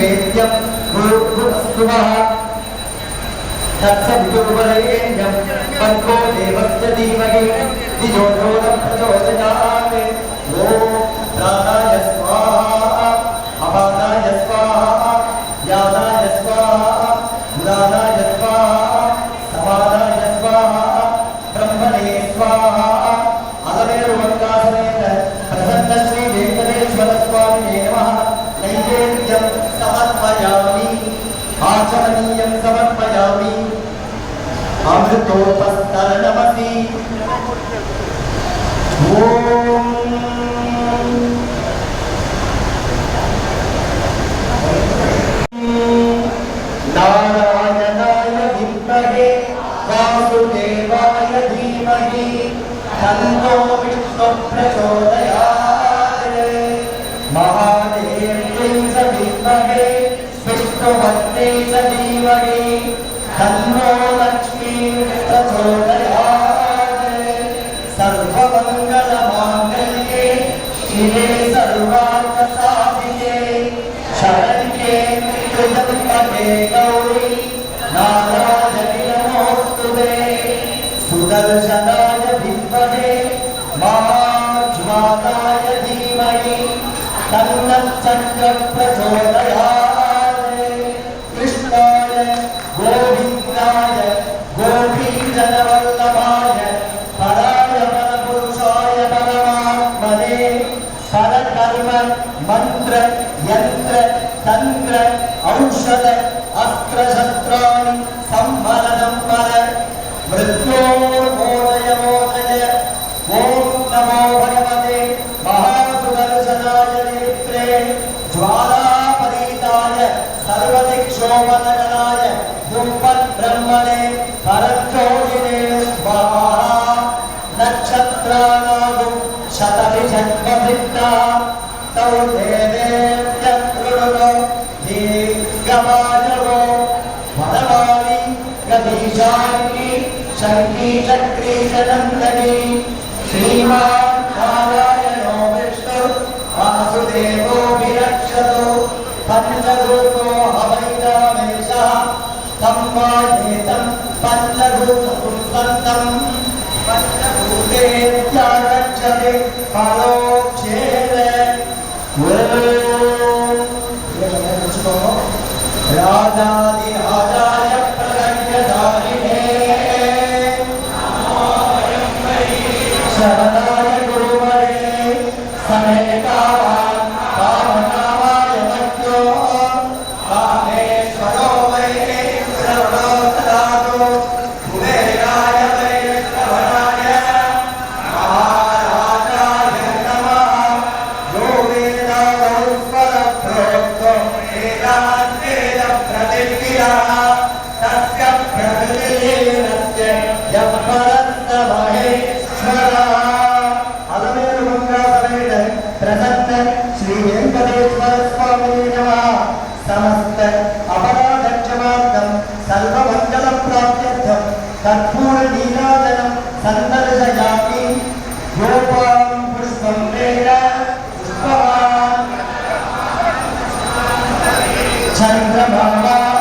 नैवेद्यं भूर्भुवस्सुवः तत्सवितुर्वरेण्यं भर्गो देवस्य धीमहि धियो यो न प्रचोदयात् ॐ प्राणाय स्वाहा अपानाय स्वाहा व्यानाय स्वाहा उदानाय स्वाहा समानाय स्वाहा ब्रह्मणे स्वाहा अलमेरुमङ्गासनेन प्रसन्न श्री वेङ्कटेश्वर स्वामिने नमः नैवेद्यं समर्पयामि आचमनीयं समर्पयामि अमृतोपस्तरणमसि ॐ नारायणाय विद्महे वासुदेवाय धीमहि तन्नो विष्णुः प्रचोदयात् महादेव्यै च विद्महे विष्णुपत्न्यै च धीमहि तन्नो लक्ष्मीः प्रचोदयात् सर्वमङ्गलमाङ्गल्ये शिवे सर्वार्थसाधिके शरण्ये त्र्यम्बके गौरी नारायणि नमोऽस्तुते सुदर्शनाय विद्महे महाज्वालाय धीमहि तन्नः चक्रः प्रचोदयात् कृष्णाय गोविन्दाय गोपीजनवल्लभाय पराय परपुरुषाय परमात्मने परकर्म मंत्र यंत्र तंत्र औषध अस्त्र शस्त्राणि संवरणं पर मृत्योर्मोदय मोदय ओम नमो भगवते महासुदर्शनाय नेत्रे ज्वालापरीताय सर्वदिक्षोपनगणाय ब्रह्मणे परज्योतिने स्वाहा नक्षत्राणागु शतभिषद्मसिद्धा तौ देवेत्यकृणुतो दीर्घमायुः वनमाली गतीशान्ति शङ्की चक्री च नन्दनी श्रीमान् नारायणो विष्णु वासुदेवो विरक्षतु पञ्चभूतो हवैनामेषः सम्मायेतं पञ्चभूतपुंसन्तं पञ्चभूतेत्यागच्छति परोक्षेण राजाधिराजाय प्रलयधारिणे शरणाय गुरुवरे समेतावान् कामकामाय मध्यो कामेश्वरो वै सर्वोत्तरादो कुबेराय वै श्रवणाय महाराजाय नमः यो वेदागौस्वरप्रोक्तो वेदान्तेदप्रतिक्रियाः तस्य प्रकृतिलीनस्य यः परस्तमहेश्वरः अलमेरुमङ्गासमेत प्रसन्न श्री वेङ्कटेश्वर स्वामिने नमः समस्त अपराधक्षमार्थं सर्वमङ्गलप्राप्त्यर्थं कर्पूरनीराजनं सन्दर्शयामि गोपां पुष्पं वेद पुष्पवान् चन्द्रभागा